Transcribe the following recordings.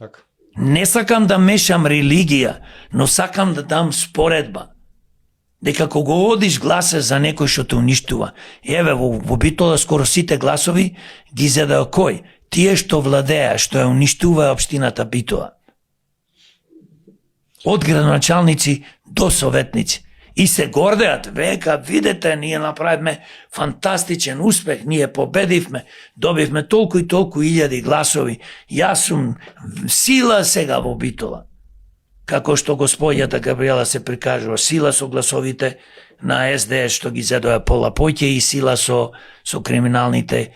Така. Не сакам да мешам религија, но сакам да дам споредба. Дека кога одиш гласа за некој што те уништува, еве во Битола скоро сите гласови ги зедаа кој? Тие што владеа, што ја уништува општината Битола. Од градоначалници до советници. И се гордеат, века, видете, ние направивме фантастичен успех, ние победивме, добивме толку и толку илјади гласови. Јас сум сила сега во Битола. Како што господјата Габриела се прикажува, сила со гласовите на СДС што ги зедоа пола поќе и сила со криминалните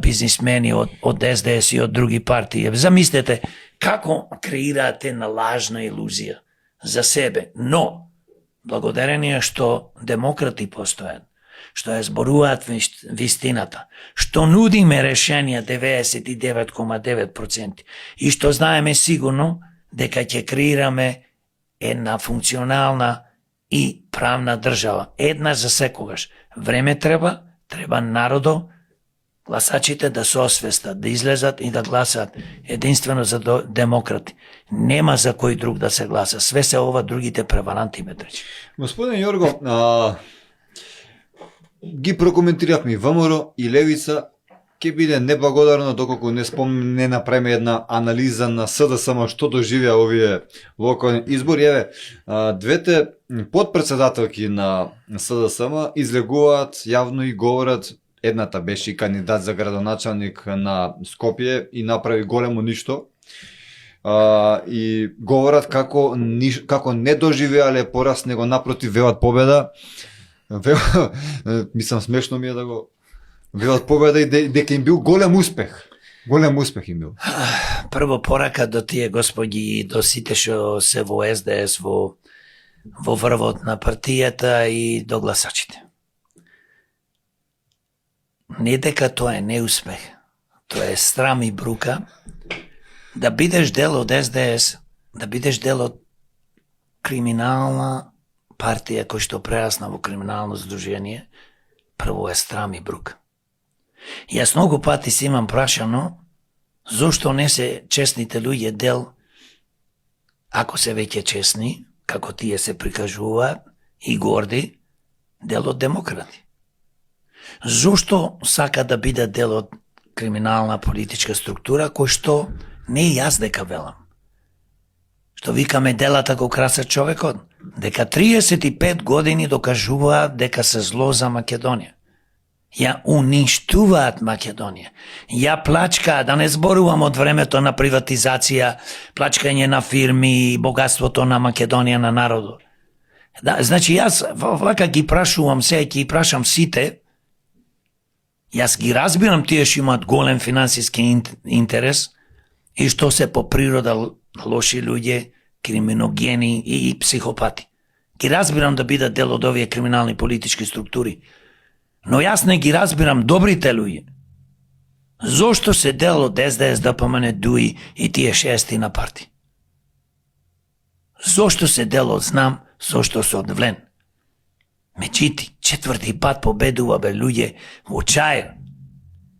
бизнисмени од СДС и од други партии. Замислете како креираат една лажна илузија за себе, но благодарение што демократи постојат, што ја зборуваат вистината, што нудиме решенија 99,9% и што знаеме сигурно дека ќе креираме една функционална и правна држава. Една за секогаш. Време треба народо, гласачите да се освестат, да излезат и да гласат единствено за демократи. Нема за кој друг да се гласа. Све се ова другите преваранти, Медрич. Господин Јорго, ги прокоментиравме ВМРО и Левица, ќе биде неблагодарно доколку не направиме една анализа на СДСМ што доживеа овие локални избори. Еве, двете подпредседателки на СДСМ излегуваат јавно и говорат. Едната беше и кандидат за градоначалник на Скопје и направи големо ништо. И говорат како не доживеале пораз, него напротив велат победа. Мислам смешно ми е да го велат победа и дека им бил голем успех. Голем успех им бил. Прво порака до тие господи и до сите што се во СДС, во врвот на партијата и до гласачите. Не дека тоа е неуспех, тоа е срам и брука да бидеш дел од СДС, да бидеш дел од криминална партија која што прерасна во криминално здружение, прво е срам и брука. Јас многу пати си имам прашано зошто не се честните луѓе дел, ако се веќе честни, како тие се прикажуваат и горди, дел од демократи. Зошто сака да биде дел од криминална политичка структура кој што не јас дека велам. Што викаме делата го краса човекот, дека 35 години докажуваат дека се зло за Македонија. Ја уништуваат Македонија. Ја плачкаат, да не зборувам од времето на приватизација, плачкање на фирми и богатството на Македонија на народот. Да, значи јас вака ги прашувам се, ги прашам сите. Јас ги разбирам тие што имаат голем финансиски интерес и што се по природа лоши луѓе, криминогени и психопати. Ги разбирам да бидат дел од овие криминални политички структури. Но јас не ги разбирам добрите луѓе. Зошто се дел од СДС, ДПМН, ДУИ и тие шести на парти? Зошто се дел од знам, зошто се од Влен? Меđutim, 4. пат победува бе луѓе во Чаир.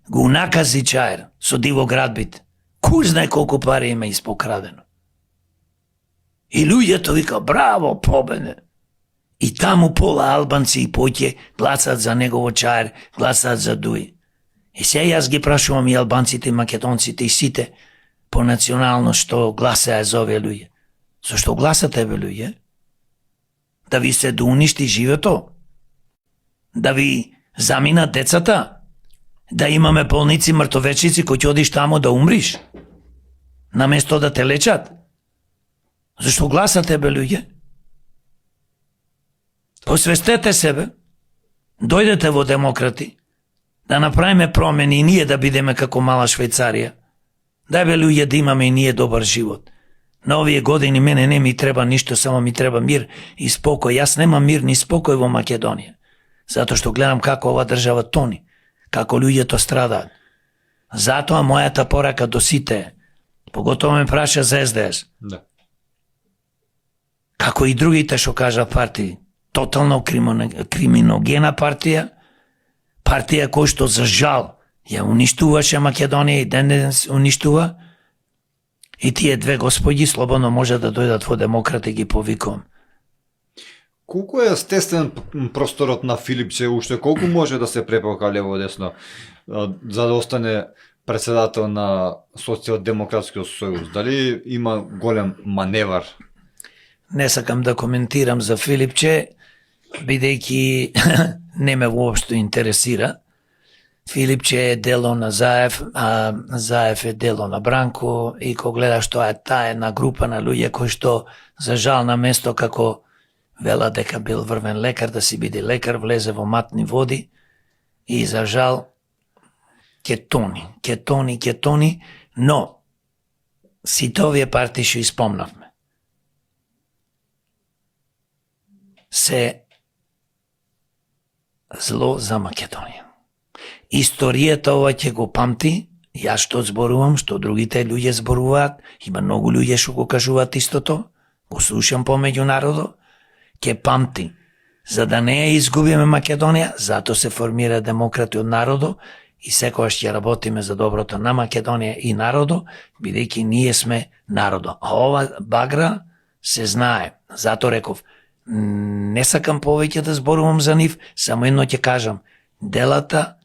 Го накази Чаир со диво градбите. Кој знае колку пари има испокрадено. И луѓето вика браво, победе. И таму пола албанци и поќе гласат за него во Чаир, гласат за Дуи. И се јас ги прашувам и албанците, и македонците, и сите по национално што гласаа за овие луѓе. Зошто гласате бе луѓе? Да ви се доуништи живото? Да ви заминат децата? Да имаме болници, мртовечици кои ќе одиш таму да умриш? Наместо да те лечат? Зашто гласате бе луѓе? Посвестете себе, дојдете во демократи, да направиме промени и ние да бидеме како мала Швајцарија. Дај бе луѓе да имаме и ние добар живот. На овие години мене не ми треба ништо, само ми треба мир и спокој. Јас немам мир ни спокој во Македонија. Затоа што гледам како ова држава тони, како луѓето страдаат. Затоа мојата порака до сите, поготово ме праша за СДС. Да. Како и другите што кажа партии, тотално криминогена партија, партија кој што за жал ја уништуваше Македонија и ден уништува, И тие две господи слободно може да дојдат во демократ и ги повикувам. Колку е естествен просторот на Филипче, уште колку може да се препока лево десно за да остане председател на Социјалдемократскиот сојуз? Дали има голем маневар? Не сакам да коментирам за Филипче, бидејќи не ме воопшто интересира. Филипче е дело на Заев, а Заев е дело на Бранко и кога гледаш тоа е таа една група на луѓе кои што за жал на место како вела дека бил врвен лекар да си биде лекар, влезе во матни води и за жал ќе тони, но сите овие партии што испомнавме се зло за Македонија. Историјата ова ќе го памти, јас што зборувам, што другите луѓе зборуваат, има многу луѓе што го кажуваат истото, го слушам помеѓу народо, ќе памти. За да не ја изгубиме Македонија, зато се формира демократи од народо и секогаш ќе работиме за доброто на Македонија и народо, бидејќи ние сме народо. А ова багра се знае. Зато реков, не сакам повеќе да зборувам за нив, само едно ќе кажам, делата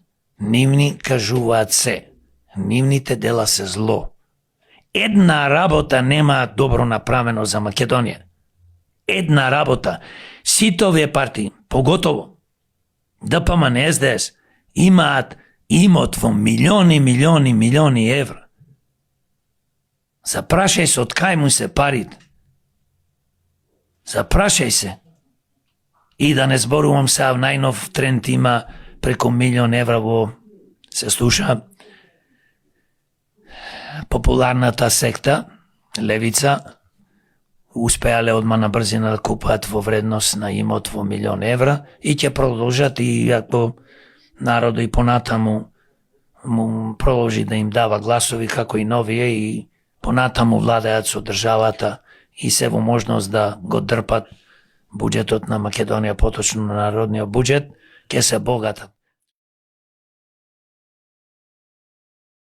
нивни кажуваат се. Нивните дела се зло. Една работа нема добро направено за Македонија. Една работа. Сите овие партии, поготово ДПМН, СДС, имаат имот во милиони евра. Запрашај се од кај му се парите. Запрашај се. И да не зборувам сега, најнов тренд има преку 1.000.000 евра во се слуша популарната секта, Левица, успеале одма на брзина да купаат во вредност на имот во 1.000.000 евра и ќе продолжат и ако народо и понатаму му продолжи да им дава гласови како и новие и понатаму владеат со државата и се во можност да го дрпат буџетот на Македонија, поточно на народниот буџет, ќе се богатат.